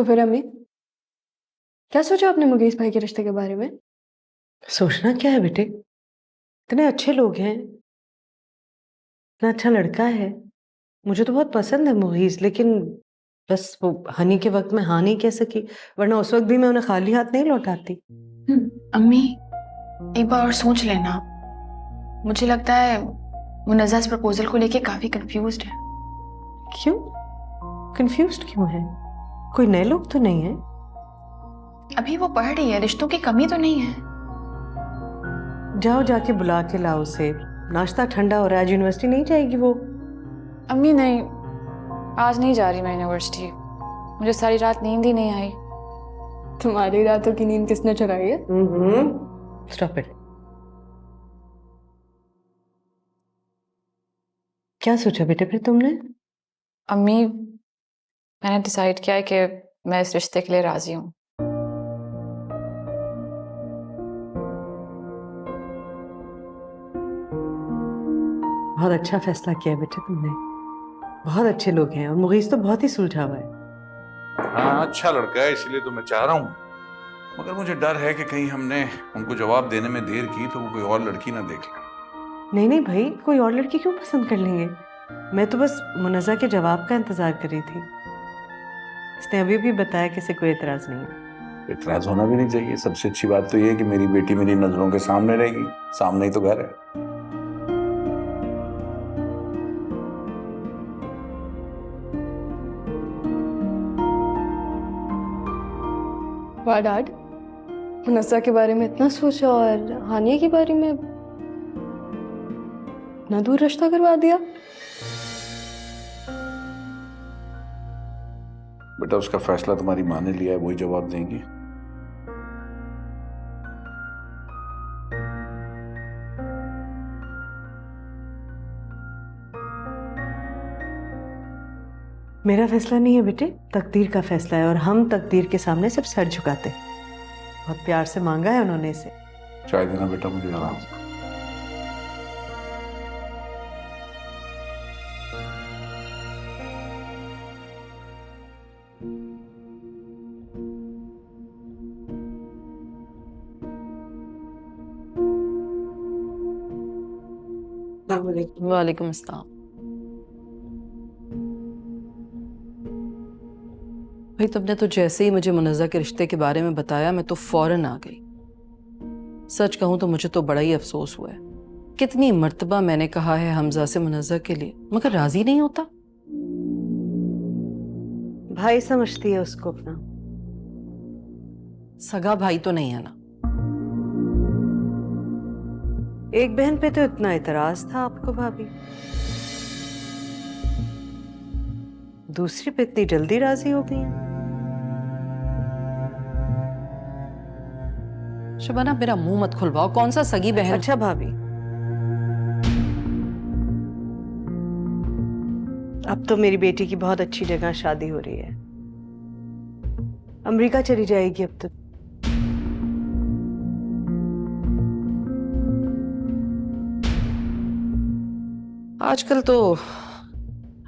तो फिर अम्मी, क्या सोचा आपने मुकेश भाई के रिश्ते के बारे में? सोचना क्या है बेटे, इतने अच्छे लोग हैं, इतना अच्छा लड़का है। मुझे तो बहुत पसंद है मुगीस, लेकिन बस वो हनी के वक्त में हाँ नहीं कह सकी, वरना उस वक्त भी मैं उन्हें खाली हाथ नहीं लौटाती। अम्मी, एक बार और सोच लेना। मुझे लगता है मुनज़्ज़ा इस प्रपोजल को लेके काफी कंफ्यूज्ड है। क्यों कंफ्यूज्ड क्यों है? कोई नए लोग तो नहीं है? अभी वो पढ़ रही है, रिश्तों की कमी तो नहीं है। जाओ जाके बुला के लाओ उसे, नाश्ता ठंडा हो रहा है, आज यूनिवर्सिटी नहीं जाएगी वो? अम्मी नहीं, आज नहीं जा रही मैं यूनिवर्सिटी। मुझे सारी रात नींद ही नहीं आई। तुम्हारी रातों की नींद किसने चुराई है? Stop it. क्या सोचा बेटे फिर तुमने? अम्मी, मैंने डिसाइड किया है कि मैं इस रिश्ते के लिए राजी हूँ। बहुत अच्छा फैसला किया है बेटे तुमने, बहुत अच्छे लोग हैं और मुगीस तो बहुत ही सुलझा हुआ है। हाँ, अच्छा लड़का है, इसलिए तो मैं चाह रहा हूँ। मगर मुझे डर है कि कहीं हमने उनको जवाब देने में देर की तो वो कोई और लड़की ना देख ले। नहीं नहीं भाई, कोई और लड़की क्यों पसंद कर लेंगे? मैं तो बस मुनज़्ज़ा के जवाब का इंतजार कर रही थी। इसने अभी भी बताया कि इसे कोई एतराज नहीं है। इतराज होना भी नहीं चाहिए। सबसे अच्छी बात तो ये है कि मेरी बेटी मेरी नजरों के सामने रहेगी, सामने ही तो घर है। वाह डैड, मुनस्सा के बारे में इतना सोचा और हानिया के बारे में इतना दूर रिश्ता करवा दिया। बेटा, उसका फैसला तुम्हारी माँ ने लिया है, वही जवाब देंगी। मेरा फैसला नहीं है बेटे, तकदीर का फैसला है और हम तकदीर के सामने सिर्फ सर झुकाते हैं। बहुत प्यार से मांगा है उन्होंने इसे। चाय देना बेटा मुझे आराम से। वालेकुम अस्सलाम। भाई तुमने तो जैसे ही मुझे मुनज़्ज़ा के रिश्ते के बारे में बताया मैं तो फौरन आ गई। सच कहूं तो मुझे तो बड़ा ही अफसोस हुआ है। कितनी मर्तबा मैंने कहा है हमजा से मुनज़्ज़ा के लिए, मगर राजी नहीं होता। भाई समझती है उसको अपना। सगा भाई तो नहीं है ना। एक बहन पे तो इतना एतराज था आपको भाभी, दूसरी पे इतनी जल्दी राजी हो गई हैं। शबाना मेरा मुंह मत खुलवाओ, कौन सा सगी बहन। अच्छा भाभी, अब तो मेरी बेटी की बहुत अच्छी जगह शादी हो रही है, अमेरिका चली जाएगी अब तो। आजकल तो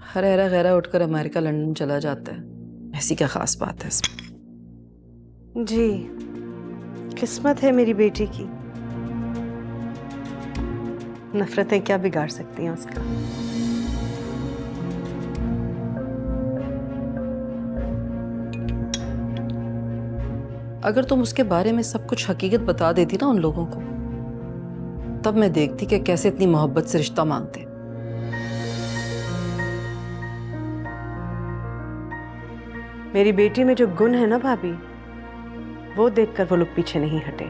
हरेरा गैरा उठकर अमेरिका लंदन चला जाता है, ऐसी क्या खास बात है इसमें? जी, किस्मत है मेरी बेटी की, नफरतें क्या बिगाड़ सकती हैं उसका। अगर तुम उसके बारे में सब कुछ हकीकत बता देती ना उन लोगों को, तब मैं देखती कि कैसे इतनी मोहब्बत से रिश्ता मांगते। मेरी बेटी में जो गुण है ना भाभी, वो देखकर वो लोग पीछे नहीं हटे।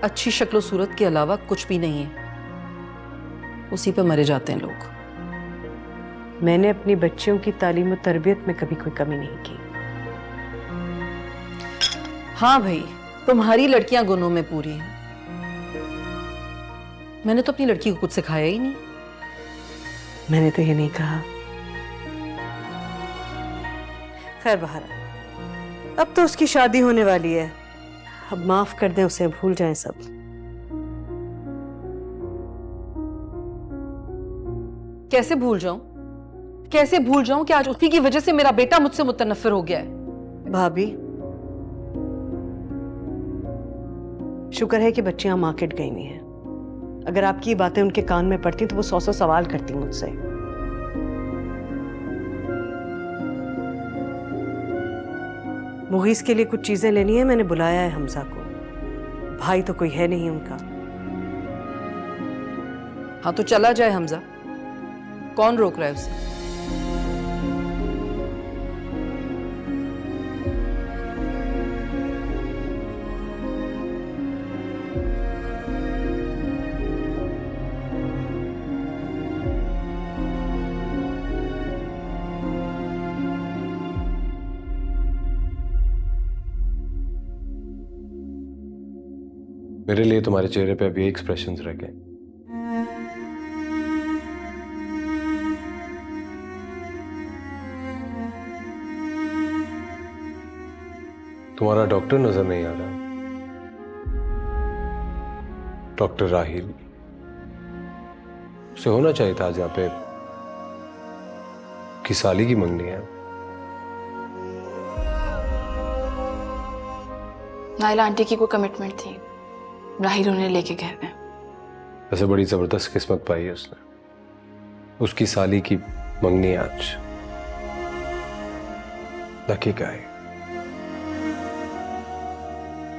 अच्छी शक्ल सूरत के अलावा कुछ भी नहीं है, उसी पे मरे जाते हैं लोग। मैंने अपनी बच्चियों की तालीम और तरबियत में कभी कोई कमी नहीं की। हाँ भाई, तुम्हारी लड़कियां गुनों में पूरी हैं। मैंने तो अपनी लड़की को कुछ सिखाया ही नहीं। मैंने तो ये नहीं कहा। खैर बहर, अब तो उसकी शादी होने वाली है, अब माफ कर दें उसे, भूल जाएं सब। कैसे भूल जाऊं? कैसे भूल जाऊं कि आज उसी की वजह से मेरा बेटा मुझसे मुतनफ्फिर हो गया है? भाभी, शुक्र है कि बच्चियां मार्केट गई नहीं हैं। अगर आपकी ये बातें उनके कान में पड़ती तो वो 100 सवाल करती मुझसे। मुगीस के लिए कुछ चीजें लेनी है, मैंने बुलाया है हमजा को। भाई तो कोई है नहीं उनका। हाँ तो चला जाए हमजा, कौन रोक रहा है उसे? मेरे लिए तुम्हारे चेहरे पे अभी एक्सप्रेशंस रह गए। तुम्हारा डॉक्टर नजर नहीं आ रहा। डॉक्टर राहिल, उसे होना चाहिए था आज यहाँ पे। कि साली की मंगनी है। नायला आंटी की कोई कमिटमेंट थी, राहिल उन्हें लेके गए थे। ऐसे बड़ी जबरदस्त किस्मत पाई है उसने। उसकी साली की मंगनी आज। Lucky guy.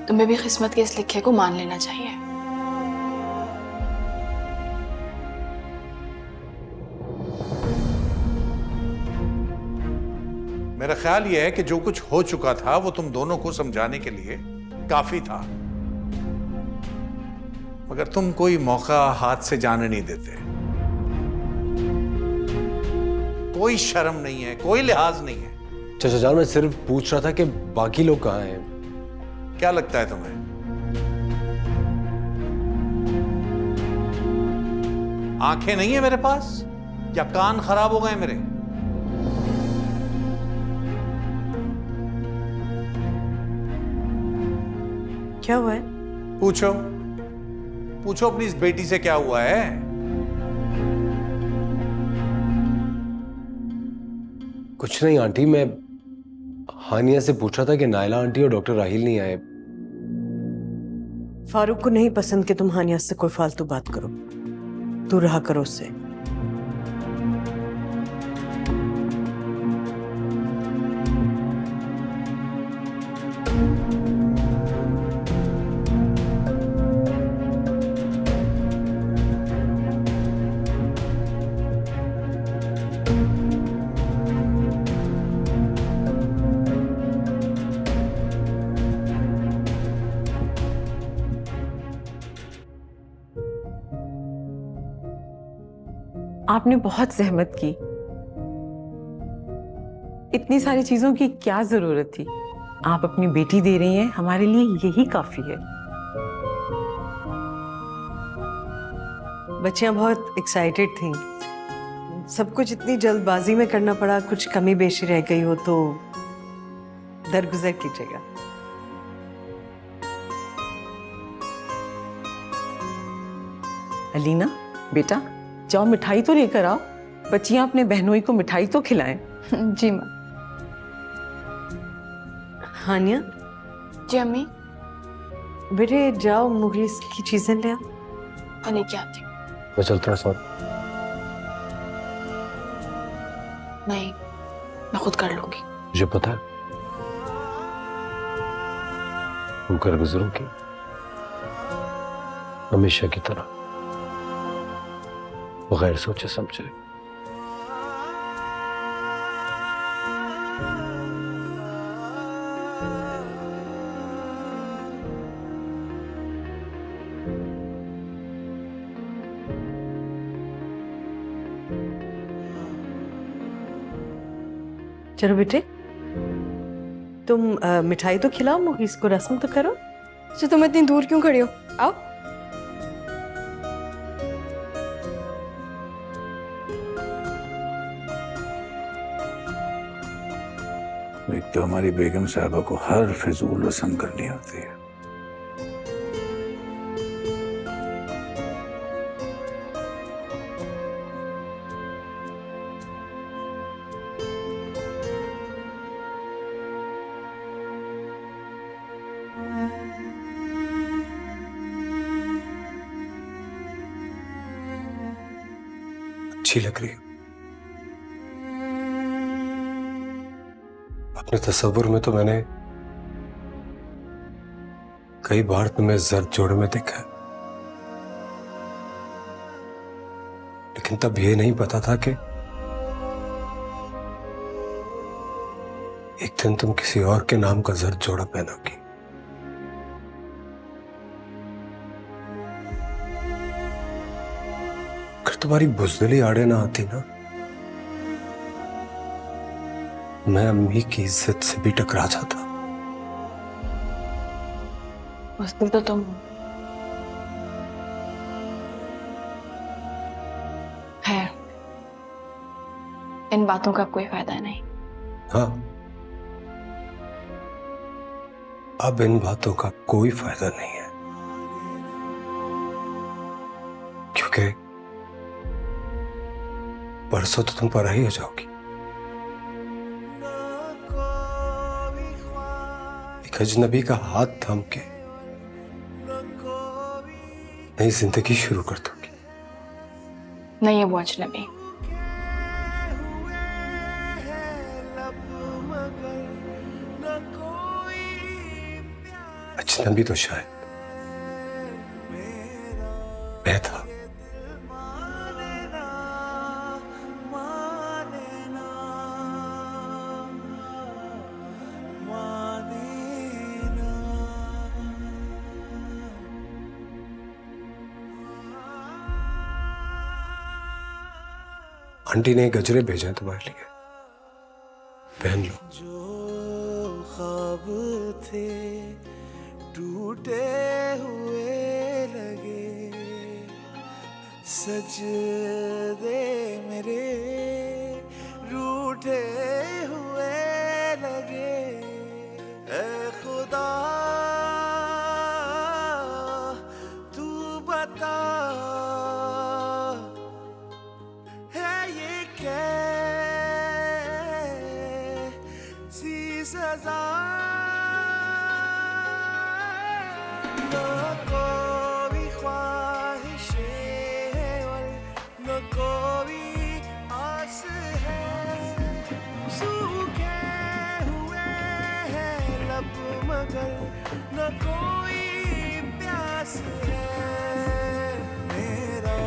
तुम्हें भी किस्मत के इस लिखे को मान लेना चाहिए। मेरा ख्याल यह है कि जो कुछ हो चुका था वो तुम दोनों को समझाने के लिए काफी था, मगर तुम कोई मौका हाथ से जाने नहीं देते। कोई शर्म नहीं है, कोई लिहाज नहीं है। चाचा जान, मैं सिर्फ पूछ रहा था कि बाकी लोग कहाँ हैं। क्या लगता है तुम्हें? आंखें नहीं है मेरे पास या कान खराब हो गए मेरे? क्या हुआ है? पूछो पूछो अपनी इस बेटी से क्या हुआ है। कुछ नहीं आंटी, मैं हानिया से पूछ रहा था कि नायला आंटी और डॉक्टर राहिल नहीं आए। फारूक को नहीं पसंद कि तुम हानिया से कोई फालतू बात करो। दूर रहा करो उससे। आपने बहुत जहमत की। इतनी सारी चीजों की क्या जरूरत थी? आप अपनी बेटी दे रही हैं, हमारे लिए यही काफी है। बच्चियां बहुत एक्साइटेड थीं। सब कुछ इतनी जल्दबाजी में करना पड़ा, कुछ कमी बेशी रह गई हो तो दरगुजर कीजिएगा। अलीना बेटा, जाओ मिठाई तो लेकर आओ। बच्चियां अपने बहनोई को मिठाई तो खिलाएं। जी माँ। हानिया, जी अम्मी, बेटे जाओ मुगीस की चीजें ले आओ। और लेके आती हूँ। मैं चलता हूँ साथ। नहीं, मैं खुद कर लूंगी। मुझे पता है तुम कर गुजरोगी हमेशा की तरह, बगैर सोचे समझे। चलो बेटे, तुम मिठाई तो खिलाओ मुगीस को, रस्म तो करो। अच्छा तुम इतनी दूर क्यों खड़ी हो? आओ। एक तो हमारी बेगम साहबा को हर फिजूल रस्म करनी होती है। अच्छी लग रही हो। अपने तस्वुर में तो मैंने कई बार तुम्हें जर्द जोड़े में देखा है, लेकिन तब ये नहीं पता था कि एक दिन तुम किसी और के नाम का जर्द जोड़ा पहनोगी। अगर तुम्हारी बुज़दिली आड़े ना आती ना, मैं अम्मी की इज्जत से भी टकरा जाता। उस दिन तो तुम खैर, इन बातों का कोई फायदा नहीं। हाँ, अब इन बातों का कोई फायदा नहीं है, क्योंकि परसों तो तुम पराई हो जाओगी। एक अजनबी का हाथ थाम के नई जिंदगी शुरू कर दोगी। नहीं है वो अजनबी। अजनबी तो शायद मैं था। आंटी ने गजरे भेजे हैं तुम्हारे लिए, पहन लो। जो ख्वाब थे टूटे हुए लगे, सजदे मेरे रूठे हुए लगे। ऐ खुदा तू बता, है ये कैसी सजा। न कोई ख्वाहिशें हैं और न कोई आस है, सूखे हुए हैं लब मगर न कोई प्यास है। मेरा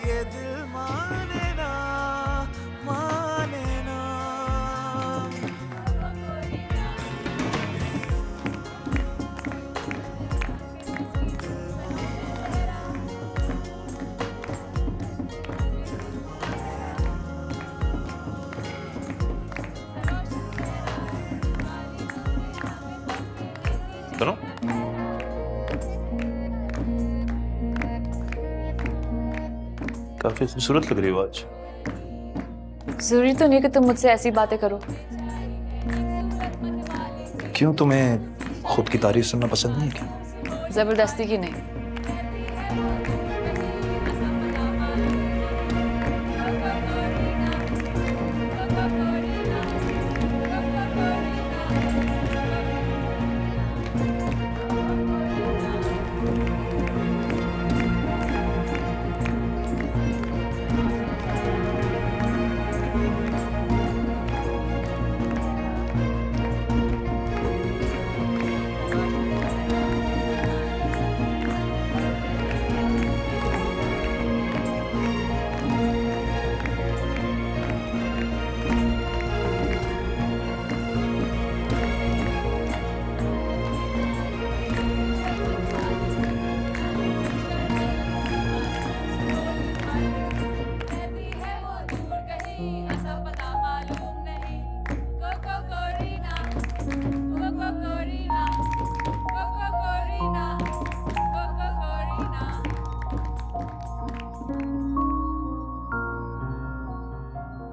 ये दिल माने ना माने ना। सुनो, काफी खूबसूरत लग रही हो आज। जरूरी तो नहीं कि तुम मुझसे ऐसी बातें करो। क्यों, तुम्हें खुद की तारीफ सुनना पसंद नहीं है क्या? जबरदस्ती की नहीं।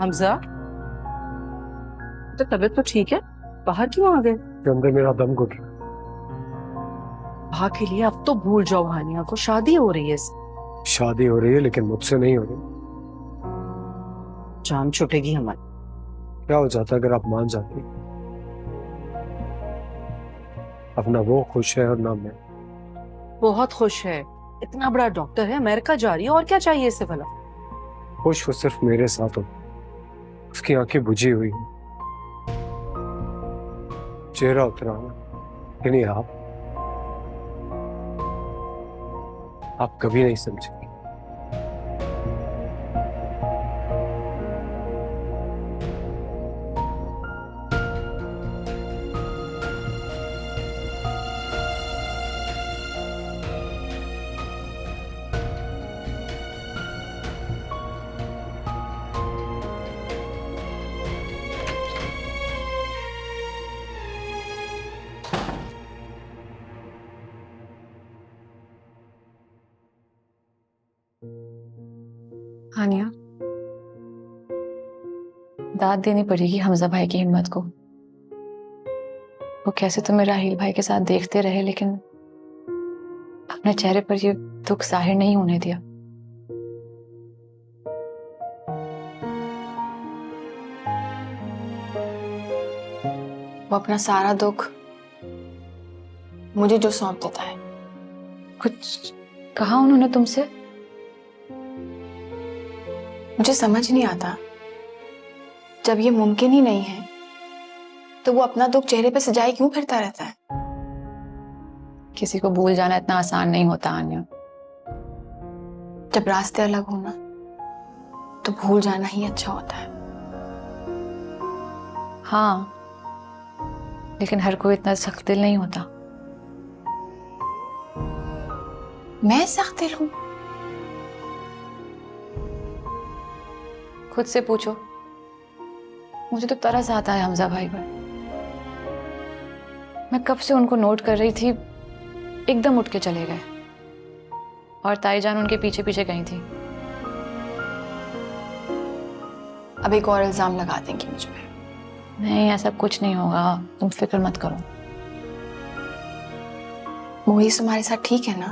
हमजा, तो तबीयत तो ठीक है, बाहर क्यों आ गए? के अंदर मेरा दम घुट रहा है। बाहर के लिए अब तो भूल जाओ, हानिया को शादी हो रही है। शादी हो रही है लेकिन मुझसे नहीं हो रही। जान छुटेगी हमारी। क्या हो जाता अगर आप मान जाती? अब ना वो खुश है और ना मैं। बहुत खुश है, इतना बड़ा डॉक्टर है, अमेरिका जा रही है, और क्या चाहिए इससे भला। खुश वो सिर्फ मेरे साथ हो। उसकी आंखें बुझी हुई हैं, चेहरा उतरा हुआ, यानी आप कभी नहीं समझेंगे। हानिया, दाद देनी पड़ेगी हमजा भाई की हिम्मत को। वो कैसे तुम्हें राहील भाई के साथ देखते रहे, लेकिन अपने चेहरे पर ये दुख जाहिर नहीं होने दिया। वो अपना सारा दुख मुझे जो सौंप देता है। कुछ कहा उन्होंने तुमसे? मुझे समझ नहीं आता, जब ये मुमकिन ही नहीं है तो वो अपना दुख चेहरे पे सजाए क्यों फिरता रहता है? किसी को भूल जाना इतना आसान नहीं होता आन्या। जब रास्ते अलग हो ना, तो भूल जाना ही अच्छा होता है। हाँ, लेकिन हर कोई इतना सख्त दिल नहीं होता। मैं सख्त दिल हूं? खुद से पूछो। मुझे तो तरस आता है हमजा भाई पर। मैं कब से उनको नोट कर रही थी, एकदम उठ के चले गए और ताईजान उनके पीछे पीछे गई थी। अब एक और इल्जाम लगा देंगी मुझ पे। नहीं, ऐसा कुछ नहीं होगा, तुम फिक्र मत करो। मोहित तुम्हारे साथ ठीक है ना?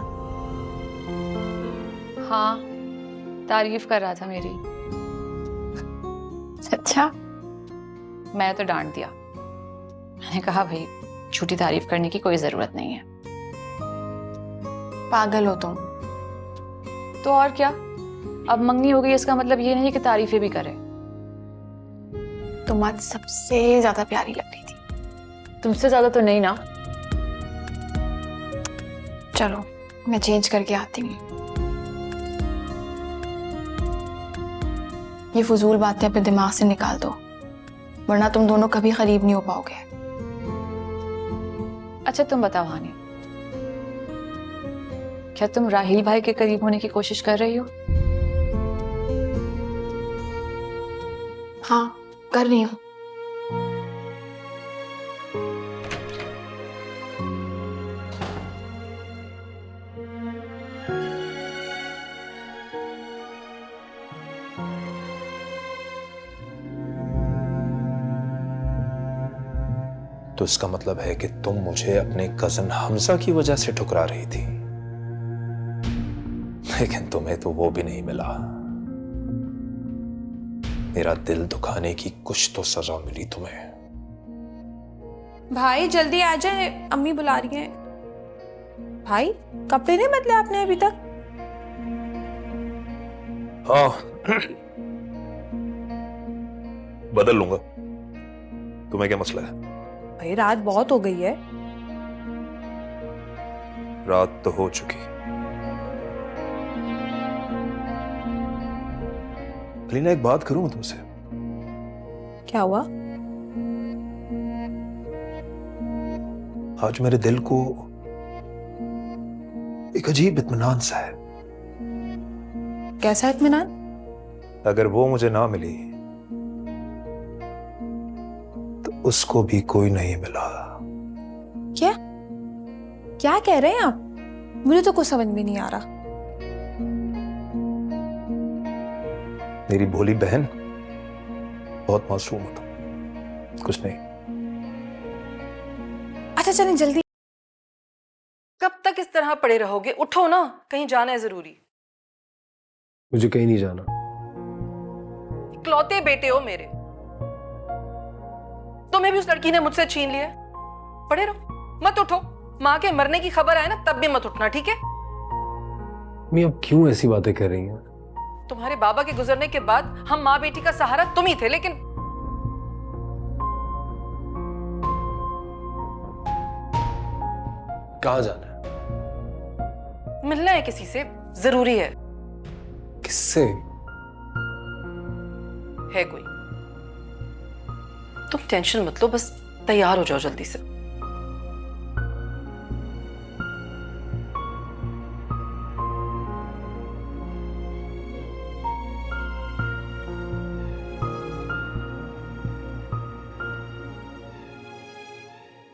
हाँ, तारीफ कर रहा था मेरी। अच्छा, मैं तो डांट दिया। मैंने कहा भाई, झूठी तारीफ करने की कोई जरूरत नहीं है। पागल हो तुम। तो और क्या, अब मंगनी हो गई इसका मतलब ये नहीं कि तारीफें भी करे। तुम आज सबसे ज्यादा प्यारी लग रही थी। तुमसे ज्यादा तो नहीं ना? चलो, मैं चेंज करके आती हूँ। ये फजूल बातें अपने दिमाग से निकाल दो, वरना तुम दोनों कभी करीब नहीं हो पाओगे। अच्छा तुम बताओ हानिया, क्या तुम राहील भाई के करीब होने की कोशिश कर रही हो? हाँ, कर रही हूँ। तो इसका मतलब है कि तुम मुझे अपने कजन हमजा की वजह से ठुकरा रही थी, लेकिन तुम्हें तो वो भी नहीं मिला। मेरा दिल दुखाने की कुछ तो सजा मिली तुम्हें। भाई जल्दी आ जाए, अम्मी बुला रही हैं। भाई कपड़े नहीं बदले आपने अभी तक? हाँ, बदल लूंगा। तुम्हें क्या मसला है? भाई रात बहुत हो गई है। रात तो हो चुकी। अलीना, एक बात करूं मैं तुमसे? क्या हुआ? आज मेरे दिल को एक अजीब इत्मीनान सा है। कैसा इत्मीनान? अगर वो मुझे ना मिली तो उसको भी कोई नहीं मिला। क्या क्या कह रहे हैं आप? मुझे तो कुछ समझ में नहीं आ रहा। मेरी भोली बहन, बहुत मासूम हो तुम। कुछ नहीं। अच्छा चलें जल्दी। कब तक इस तरह पड़े रहोगे? उठो ना, कहीं जाना है जरूरी। मुझे कहीं नहीं जाना। इकलौते बेटे हो मेरे, तुम्हें भी उस लड़की ने मुझसे छीन लिया। पड़े रहो, मत उठो। माँ के मरने की खबर आए ना, तब भी मत उठना, ठीक है? मैं अब क्यों ऐसी बातें कर रही हैं? तुम्हारे बाबा के गुजरने के बाद हम माँ बेटी का सहारा तुम ही थे, लेकिन कहाँ जाना है? मिलना है किसी से, जरूरी है। किससे? है कोई। तुम टेंशन मत लो, बस तैयार हो जाओ जल्दी से।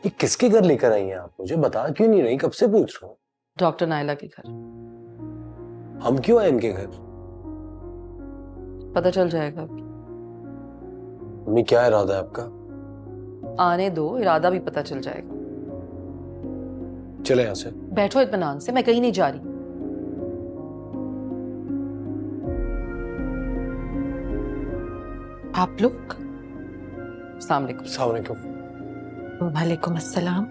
ये किसके घर लेकर आई हैं आप? मुझे बता क्यों नहीं रही? कब से पूछ रहा हूँ। डॉक्टर नायला के घर। हम क्यों आए इनके घर? पता चल जाएगा। मम्मी क्या इरादा है आपका? आने दो, इरादा भी पता चल जाएगा। चले यहाँ से। बैठो इत्मीनान से, मैं कहीं नहीं जा रही। आप लोग? अस्सलाम वालेकुम। अस्सलाम वालेकुम। वालेकुम अस्सलाम।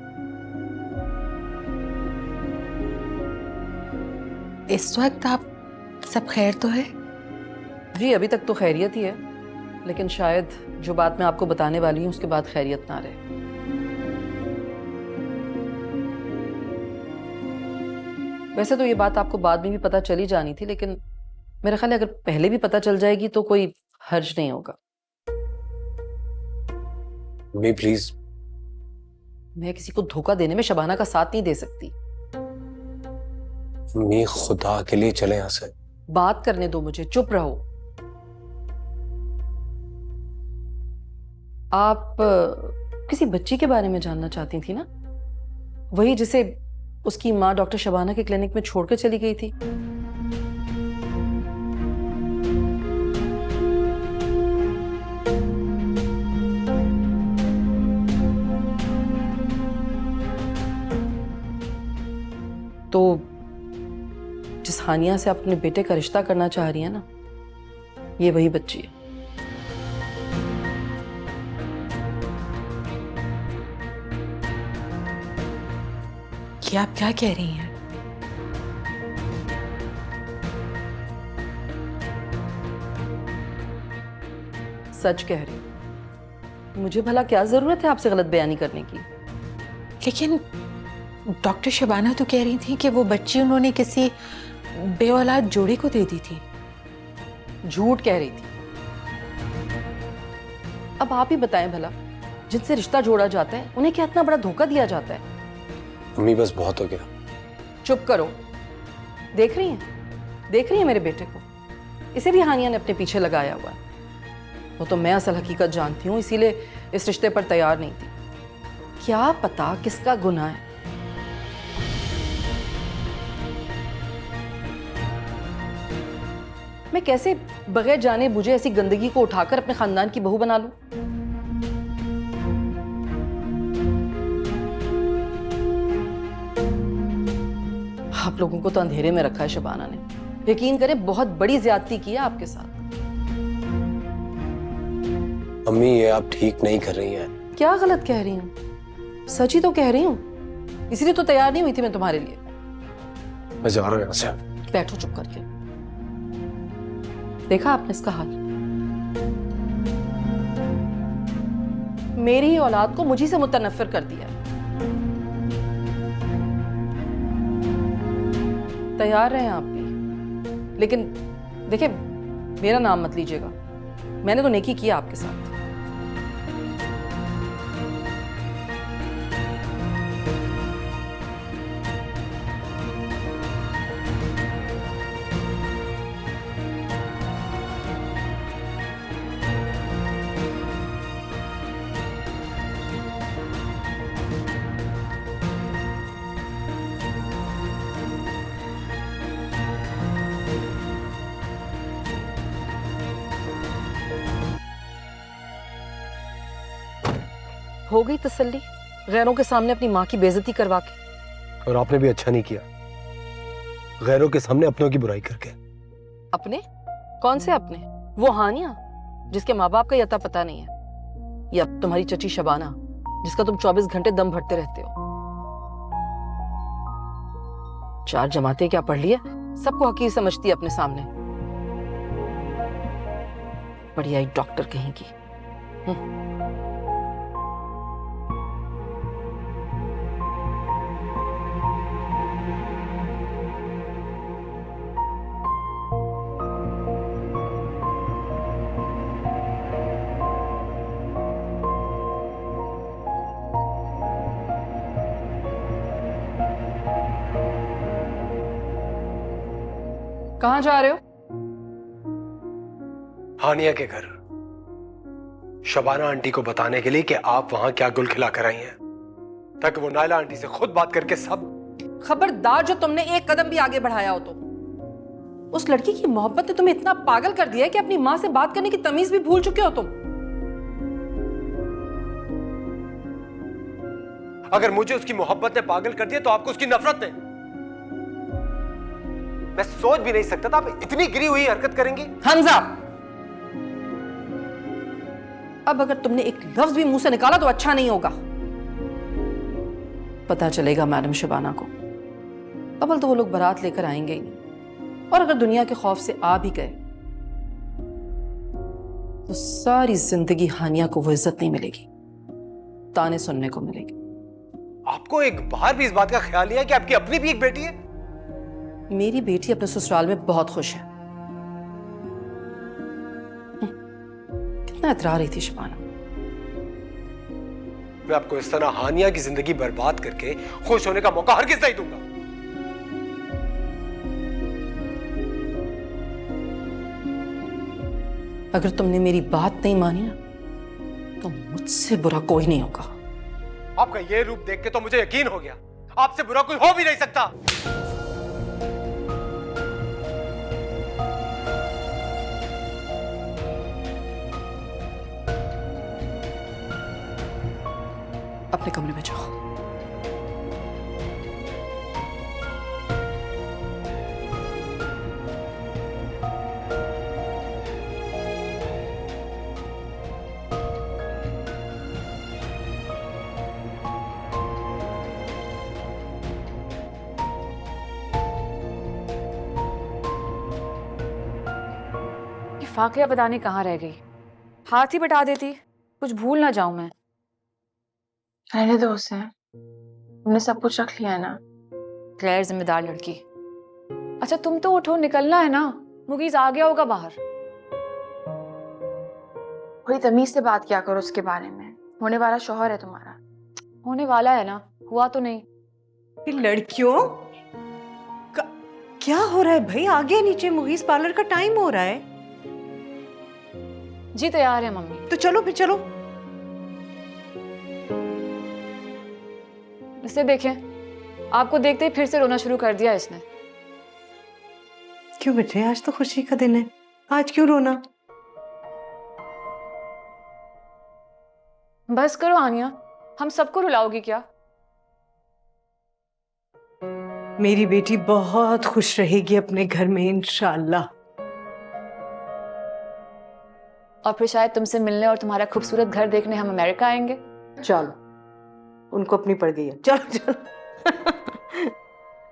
इस वक्त आप सब खैर तो है? जी अभी तक तो खैरियत ही है, लेकिन शायद जो बात मैं आपको बताने वाली हूँ उसके बाद खैरियत ना रहे। वैसे तो ये बात आपको बाद में भी पता चली जानी थी, लेकिन मेरा ख्याल है अगर पहले भी पता चल जाएगी तो कोई हर्ज नहीं होगा। Mummy please. मैं किसी को धोखा देने में शबाना का साथ नहीं दे सकती। मम्मी खुदा के लिए चले यहाँ से। बात करने दो मुझे, चुप रहो। आप किसी बच्ची के बारे में जानना चाहती थी ना? वही जिसे उसकी माँ डॉक्टर शबाना के क्लिनिक में छोड़कर चली गई थी। तो जिस हानिया से अपने बेटे का रिश्ता करना चाह रही है ना, ये वही बच्ची है। ये आप क्या कह रही हैं? सच कह रही हूं। मुझे भला क्या जरूरत है आपसे गलत बयानी करने की? लेकिन डॉक्टर शबाना तो कह रही थी कि वो बच्ची उन्होंने किसी बेऔलाद जोड़े को दे दी थी। झूठ कह रही थी। अब आप ही बताएं भला, जिनसे रिश्ता जोड़ा जाता है उन्हें क्या इतना बड़ा धोखा दिया जाता है? मम्मी बस बहुत हो गया। चुप करो। देख रही हैं मेरे बेटे को? इसे भी हानिया ने अपने पीछे लगाया हुआ है। वो तो मैं असल हकीकत जानती हूँ, इसीलिए इस रिश्ते पर तैयार नहीं थी। क्या पता किसका गुनाह है। मैं कैसे बगैर जाने बुझे ऐसी गंदगी को उठाकर अपने खानदान की बहू बना लूं? आप लोगों को तो अंधेरे में रखा है शबाना ने। यकीन करें बहुत बड़ी ज्यादती की है आपके साथ। मम्मी ये आप ठीक नहीं कर रही हैं। क्या गलत कह रही हूँ? सच ही तो कह रही हूँ, इसलिए तो तैयार नहीं हुई थी मैं तुम्हारे लिए। मैं जा रहा हूँ यहाँ से। बैठो चुप करके। देखा आपने इसका हाल? मेरी ही औलाद को मुझी से मुतनफ्फिर कर दिया। तैयार रहें आप भी, लेकिन देखिए मेरा नाम मत लीजिएगा। मैंने तो नेकी किया आपके साथ। हो गई तसल्ली गैरों के सामने अपनी माँ की बेइज्जती करवा के? और आपने भी अच्छा नहीं किया, गैरों के सामने अपनों की बुराई करके। अपने? कौन से अपने? वो हानिया जिसके माँ बाप का यता पता नहीं है, या तुम्हारी चची शबाना जिसका तुम 24 घंटे दम भरते रहते हो? 4 जमातें क्या पढ़ ली है, सबको हकीर समझती है अपने सामने। बढ़िया एक डॉक्टर कहेंगी। कहाँ जा रहे हो? हानिया के घर, शबाना आंटी को बताने के लिए कि आप वहां क्या गुल खिला कर आई हैं, ताकि वो नायला आंटी से खुद बात करके सब। खबरदार जो तुमने एक कदम भी आगे बढ़ाया हो तो। उस लड़की की मोहब्बत ने तुम्हें इतना पागल कर दिया है कि अपनी माँ से बात करने की तमीज भी भूल चुके हो तुम। अगर मुझे उसकी मोहब्बत ने पागल कर दिया तो आपको उसकी नफरत ने। मैं सोच भी नहीं सकता था आप इतनी गिरी हुई हरकत करेंगी। हमजा, अब अगर तुमने एक लफ्ज भी मुंह से निकाला तो अच्छा नहीं होगा। पता चलेगा मैडम शबाना को। अव्वल तो वो लोग बारात लेकर आएंगे ही नहीं, और अगर दुनिया के खौफ से आ भी गए तो सारी जिंदगी हानिया को वो इज्जत नहीं मिलेगी, ताने सुनने को मिलेगी। आपको एक बार भी इस बात का ख्याल नहीं है कि आपकी अपनी भी एक बेटी है? मेरी बेटी अपने ससुराल में बहुत खुश है। कितना इतरा रही थी शबाना। मैं आपको इस तरह हानिया की जिंदगी बर्बाद करके खुश होने का मौका हरगिज़ नहीं दूंगा। अगर तुमने मेरी बात नहीं मानी ना तो मुझसे बुरा कोई नहीं होगा। आपका ये रूप देख के तो मुझे यकीन हो गया आपसे बुरा कोई हो भी नहीं सकता। अपने कमरे में जाओ। फाकिया पता नहीं कहाँ रह गई। हाथ ही बटा देती, कुछ भूल ना जाऊं मैं। रहने दो उसे, तुमने सब कुछ रख लिया है ना। गैर जिम्मेदार लड़की। अच्छा तुम तो उठो, निकलना है ना। मुगीज आ गया होगा बाहर। थोड़ी तमीज से बात किया करो उसके बारे में। होने वाला शौहर है तुम्हारा। होने वाला है ना, हुआ तो नहीं। लड़कियों क्या हो रहा है भाई? आगे नीचे मुगीज पार्लर का टाइम हो रहा है। जी तैयार है मम्मी। तो चलो फिर चलो। इसे देखें, आपको देखते ही फिर से रोना शुरू कर दिया इसने। क्यों बेटे, आज तो खुशी का दिन है, आज क्यों रोना? बस करो आनिया, हम सबको रुलाओगी क्या? मेरी बेटी बहुत खुश रहेगी अपने घर में इंशाअल्लाह। और फिर शायद तुमसे मिलने और तुम्हारा खूबसूरत घर देखने हम अमेरिका आएंगे। चलो, उनको अपनी पड़ गई है। चलो चलो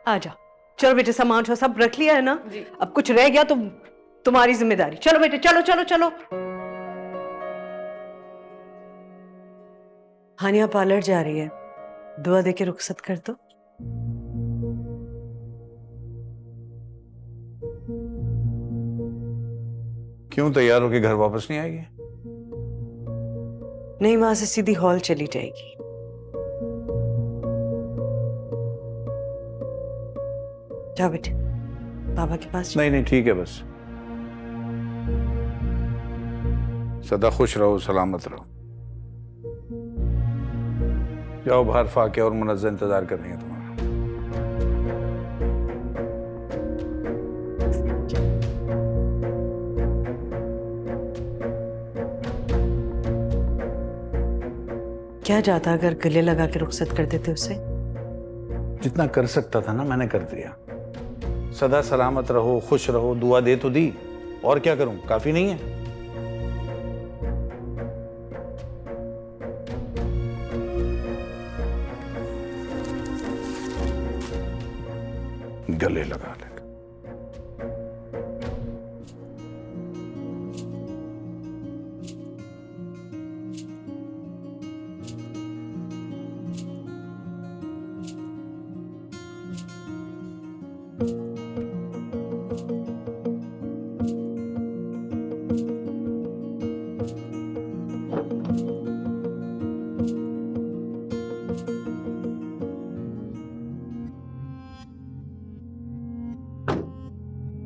आ जाओ। चलो बेटे, सामान सब रख लिया है ना? अब कुछ रह गया तो तुम्हारी जिम्मेदारी। चलो बेटे, चलो चलो चलो। हानिया पार्लर जा रही है, दुआ देके रुखसत कर दो। क्यों तैयार होके घर वापस नहीं आएगी? नहीं, वहां से सीधी हॉल चली जाएगी। जाओ बेटे, बाबा के पास। नहीं नहीं ठीक है, बस सदा खुश रहो, सलामत रहो। जाओ बाहर, फाके और मुनज़्ज़ा इंतजार कर रही है तुम्हारा। क्या जाता अगर गले लगा के रुखसत कर देते उसे? जितना कर सकता था ना मैंने कर दिया। सदा सलामत रहो, खुश रहो, दुआ दे तो दी, और क्या करूं? काफी नहीं है? गले लगा ले।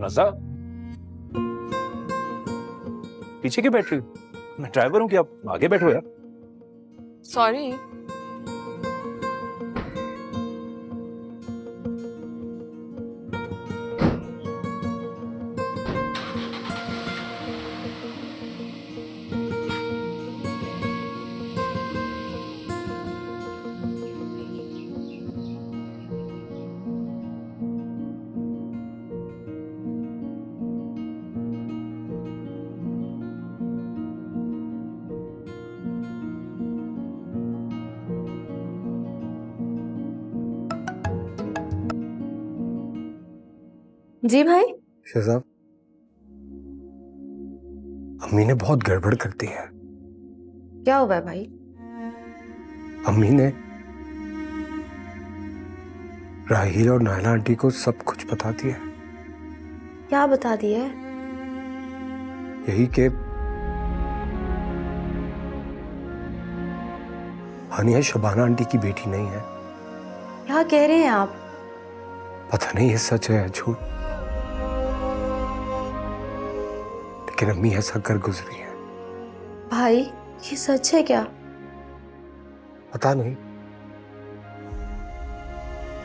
रजा, पीछे क्यों बैठ रही हो? मैं ड्राइवर हूँ कि आप आगे बैठो यार। सॉरी। जी भाई। शहजाद, अम्मी ने बहुत गड़बड़ कर दी है। क्या हुआ है भाई? अम्मी ने राहील और नायला आंटी को सब कुछ बता दिया है। क्या बता दिया है? यही कि हानिया शबाना आंटी की बेटी नहीं है। क्या कह रहे हैं आप? पता नहीं ये सच है या झूठ, लेकिन अम्मी ऐसा कर गुजरी है। भाई ये सच है क्या? पता नहीं,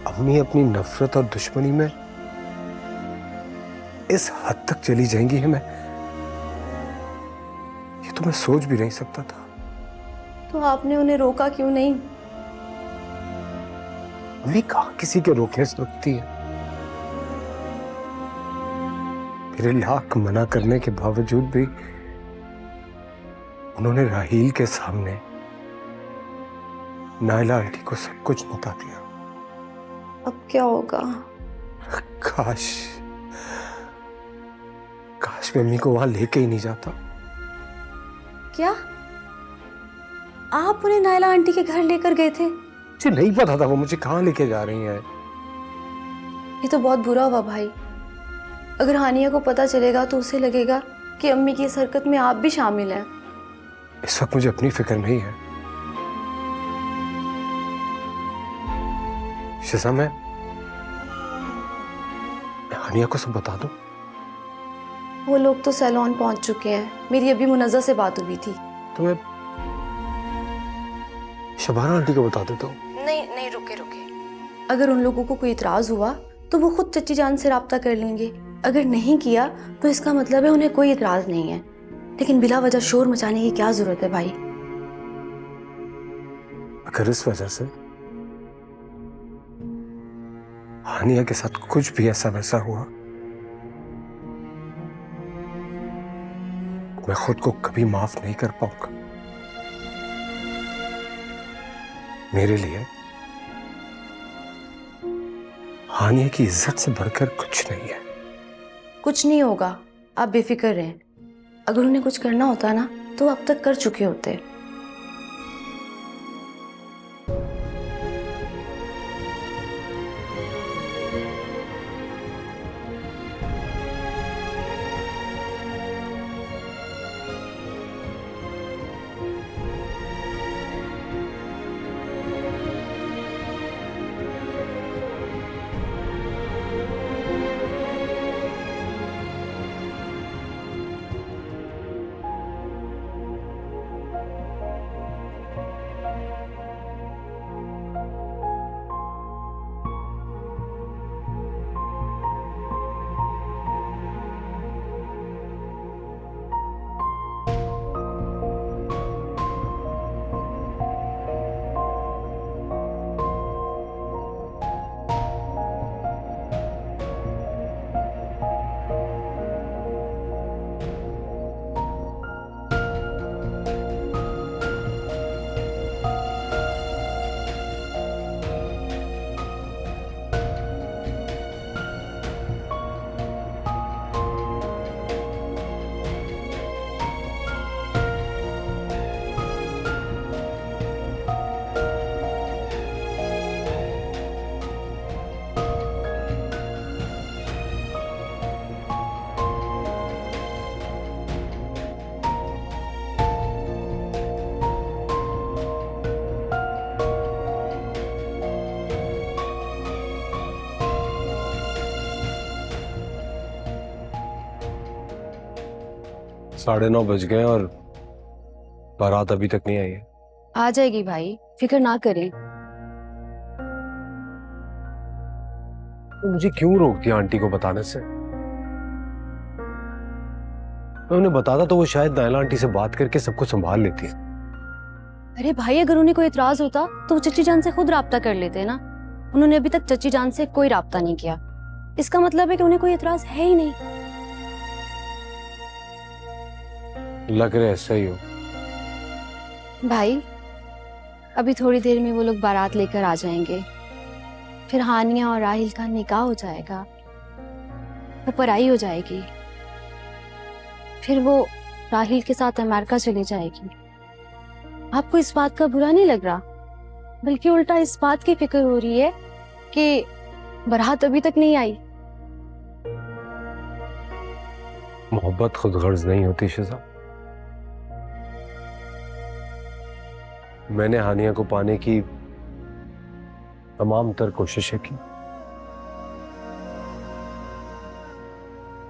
अम्मी अपनी नफरत और दुश्मनी में इस हद तक चली जाएंगी है, ये तो मैं सोच भी नहीं सकता था। तो आपने उन्हें रोका क्यों नहीं? अम्मी कहाँ किसी के रोकने से रुकती है। मेरे लाख मना करने के बावजूद भी उन्होंने राहील के सामने नायला आंटी को सब कुछ बता दिया। अब क्या होगा? काश काश मैं अम्मी को वहां लेके ही नहीं जाता। क्या आप उन्हें नायला आंटी के घर लेकर गए थे? मुझे नहीं पता था वो मुझे कहाँ लेके जा रही हैं। ये तो बहुत बुरा हुआ भाई। अगर हानिया को पता चलेगा तो उसे लगेगा कि अम्मी की इस हरकत में आप भी शामिल हैं। इस वक्त मुझे अपनी फिक्र नहीं है। शिजा, मैं हानिया को सब बता दूं? वो लोग तो सैलून पहुंच चुके हैं। मेरी अभी मुनज़्ज़ा से बात हुई थी। तो मैं शबाना आंटी को बता देता हूँ। नहीं नहीं, रुके रुके। अगर उन लोगों को कोई इतराज हुआ तो वो खुद चच्ची जान से राब्ता कर लेंगे। अगर नहीं किया तो इसका मतलब है उन्हें कोई इतराज नहीं है। लेकिन बिला वजह शोर मचाने की क्या जरूरत है भाई? अगर इस वजह से हानिया के साथ कुछ भी ऐसा वैसा हुआ, मैं खुद को कभी माफ नहीं कर पाऊंगा। मेरे लिए हानिया की इज्जत से बढ़कर कुछ नहीं है। कुछ नहीं होगा, आप बेफिक्र रहें। अगर उन्हें कुछ करना होता ना तो अब तक कर चुके होते। 9:30 बज गए और बारात अभी तक नहीं आई है। आ जाएगी भाई, फिक्र ना करें। तो मुझे क्यों रोक दिया आंटी को बताने से? मैं उन्हें बताता तो वो शायद नायला आंटी से बात करके सब कुछ संभाल लेती है। अरे भाई, अगर उन्हें कोई इतराज होता तो वो चच्ची जान से खुद राब्ता कर लेते ना। उन्होंने अभी तक चच्ची जान से कोई राब्ता नहीं किया। इसका मतलब है कि उन्हें कोई इतराज है ही नहीं। लग रहा है ऐसा ही हो। भाई, अभी थोड़ी देर में वो लोग बारात लेकर आ जाएंगे, फिर हानिया और राहिल का निकाह हो जाएगा, वो पराई हो जाएगी, फिर वो राहिल के साथ अमेरिका चली जाएगी। आपको इस बात का बुरा नहीं लग रहा, बल्कि उल्टा इस बात की फिक्र हो रही है कि बारात अभी तक नहीं आई। मोहब्बत खुद गर्ज नहीं होती शिजा। मैंने हानिया को पाने की तमाम तर कोशिशें की।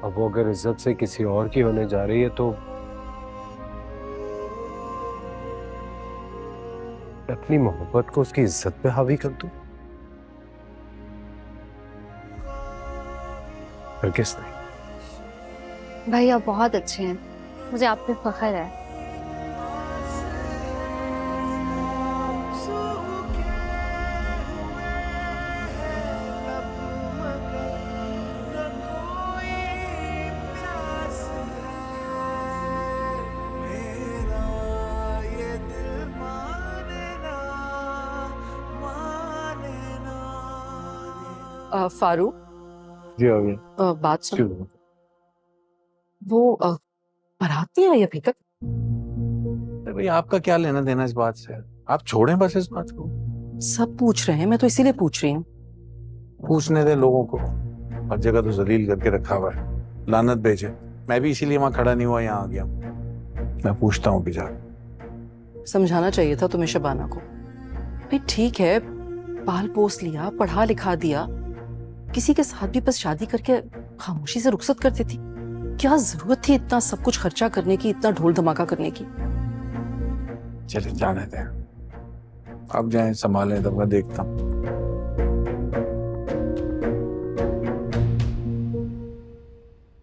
अब वो अगर इज्जत से किसी और की होने जा रही है तो अपनी मोहब्बत को उसकी इज्जत पे हावी कर दूं? हरगिज़ नहीं। भाई, आप बहुत अच्छे हैं, मुझे आप पे फख्र है। फारूक, जी आ गया। बात सुन, वो बारात नहीं आई अभी तक। अरे भाई, आपका क्या लेना देना इस बात से? आप छोड़ें बस इस बात को। सब पूछ रहे हैं, मैं तो इसीलिए पूछ रही हूँ। पूछने दे लोगों को, हर जगह तो जलील करके रखा हुआ है, लानत भेजे। मैं भी इसीलिए वहां खड़ा नहीं हुआ, यहाँ आ गया। मैं पूछता हूँ बिजा। समझाना चाहिए था तुम्हें शबाना को। भाई ठीक है, पाल पोस लिया, पढ़ा लिखा दिया, किसी के साथ भी बस शादी करके खामोशी से रुखसत कर देती। क्या जरूरत थी इतना सब कुछ खर्चा करने की, इतना ढोल धमाका करने की? चलिए जाने दें, अब जाएं, संभालें, तब मैं देखता हूँ।